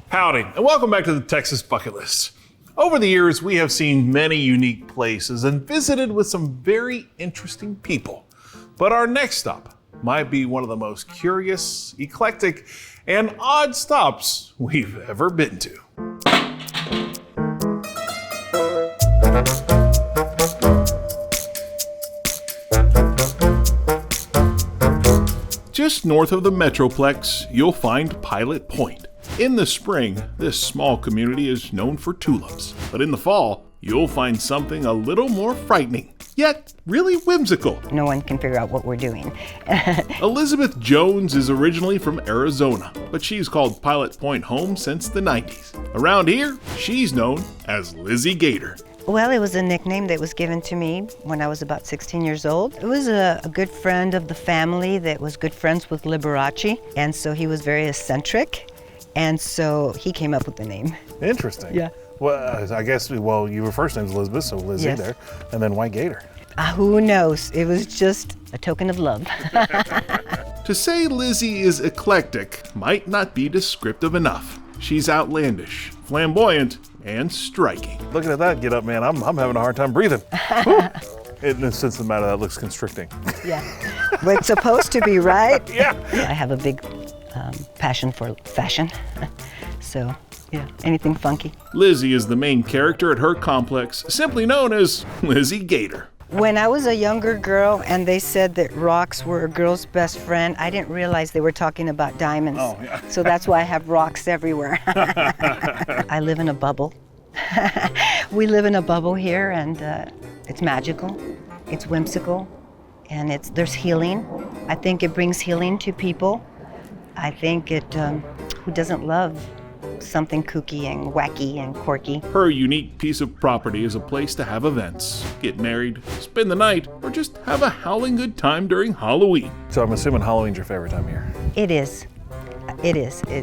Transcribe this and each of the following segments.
Howdy, and welcome back to the Texas Bucket List. Over the years, we have seen many unique places and visited with some very interesting people. But our next stop might be one of the most curious, eclectic, and odd stops we've ever been to. Just north of the Metroplex, you'll find Pilot Point. In the spring, this small community is known for tulips, but in the fall, you'll find something a little more frightening, yet really whimsical. No one can figure out what we're doing. Elizabeth Jones is originally from Arizona, but she's called Pilot Point home since the 90s. Around here, she's known as Lizzy Gator. Well, it was a nickname that was given to me when I was about 16 years old. It was a good friend of the family that was good friends with Liberace, and so he was very eccentric. And so he came up with the name. Interesting. Yeah. Well, I guess, your first name's Elizabeth, so Lizzy Yes. there. And then why Gator? Who knows? It was just a token of love. To say Lizzy is eclectic might not be descriptive enough. She's outlandish, flamboyant, and striking. Looking at that get up, man, I'm having a hard time breathing. In the sense of the matter, that looks constricting. Yeah. But it's supposed to be, right? Yeah. I have a big passion for fashion. So, yeah, anything funky. Lizzy is the main character at her complex, simply known as Lizzy Gator. When I was a younger girl and they said that rocks were a girl's best friend, I didn't realize they were talking about diamonds. Oh, yeah. So that's why I have rocks everywhere. I live in a bubble. We live in a bubble here, and it's magical, it's whimsical, and there's healing. I think it brings healing to people. I think who doesn't love something kooky and wacky and quirky? Her unique piece of property is a place to have events, get married, spend the night, or just have a howling good time during Halloween. So I'm assuming Halloween's your favorite time of year. It is.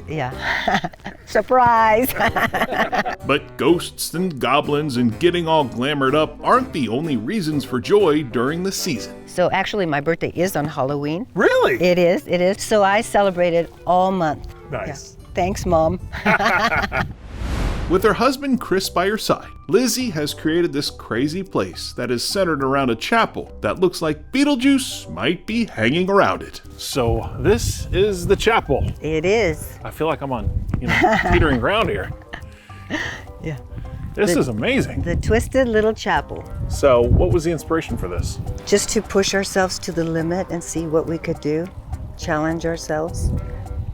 Yeah. Surprise! But ghosts and goblins and getting all glamored up aren't the only reasons for joy during the season. So actually my birthday is on Halloween. Really? It is. So I celebrated all month. Nice. Yeah. Thanks, Mom. With her husband Chris by her side, Lizzy has created this crazy place that is centered around a chapel that looks like Beetlejuice might be hanging around it. So this is the chapel. It is. I feel like I'm on, teetering ground here. Yeah. This is amazing. The Twisted Little Chapel. So what was the inspiration for this? Just to push ourselves to the limit and see what we could do, challenge ourselves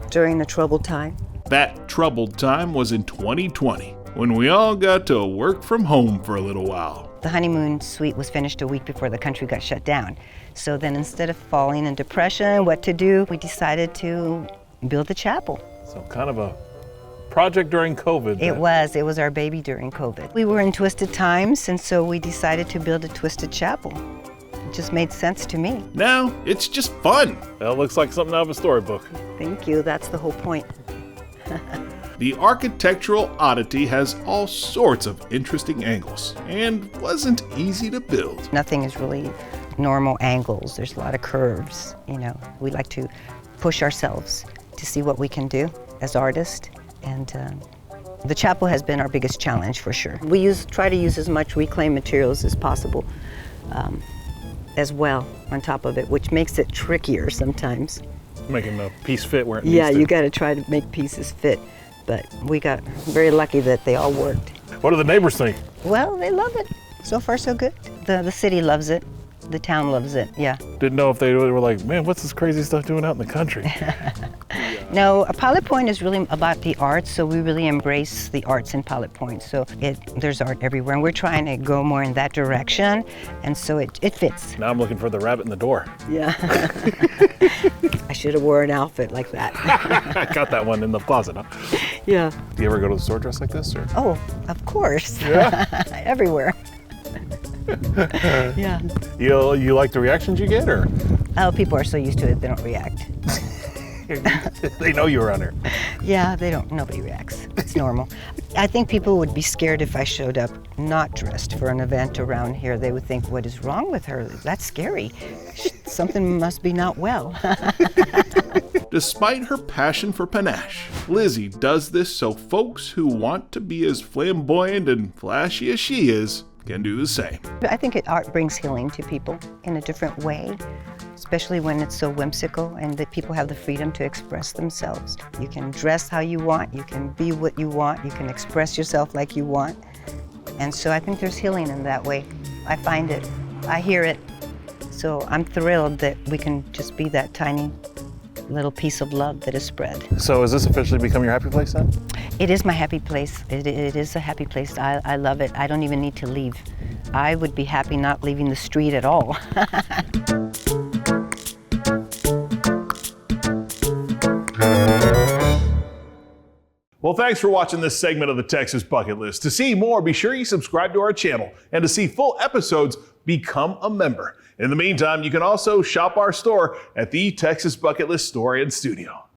during a troubled time. That troubled time was in 2020, when we all got to work from home for a little while. The honeymoon suite was finished a week before the country got shut down. So then instead of falling in depression, what to do, we decided to build the chapel. So kind of a project during COVID. It was our baby during COVID. We were in twisted times, and so we decided to build a twisted chapel. It just made sense to me. Now it's just fun. That looks like something out of a storybook. Thank you, that's the whole point. The architectural oddity has all sorts of interesting angles and wasn't easy to build. Nothing is really normal angles. There's a lot of curves, We like to push ourselves to see what we can do as artists. And the chapel has been our biggest challenge for sure. We try to use as much reclaimed materials as possible as well on top of it, which makes it trickier sometimes. Making the piece fit where it needs to. Yeah, you got to try to make pieces fit, but we got very lucky that they all worked. What do the neighbors think? Well, they love it. So far, so good. The city loves it. The town loves it, yeah. Didn't know if they were like, man, what's this crazy stuff doing out in the country? No, Pilot Point is really about the arts, so we really embrace the arts in Pilot Point. So there's art everywhere, and we're trying to go more in that direction, and so it fits. Now I'm looking for the rabbit in the door. Yeah. I should have worn an outfit like that. I got that one in the closet, huh? Yeah. Do you ever go to the store dressed like this? Or? Oh, of course. Yeah? Everywhere. Yeah. You like the reactions you get, or? Oh, people are so used to it, they don't react. They know you're on her. Yeah, nobody reacts. It's normal. I think people would be scared if I showed up not dressed for an event around here. They would think, what is wrong with her? That's scary. Something must be not well. Despite her passion for panache, Lizzy does this so folks who want to be as flamboyant and flashy as she is can do the same. I think art brings healing to people in a different way, especially when it's so whimsical and that people have the freedom to express themselves. You can dress how you want, you can be what you want, you can express yourself like you want. And so I think there's healing in that way. I find it, I hear it. So I'm thrilled that we can just be that tiny little piece of love that is spread. So has this officially become your happy place then? It is my happy place. It is a happy place. I love it. I don't even need to leave. I would be happy not leaving the street at all. Well, thanks for watching this segment of the Texas Bucket List. To see more, be sure you subscribe to our channel. And to see full episodes, become a member. In the meantime, you can also shop our store at the Texas Bucket List Store and Studio.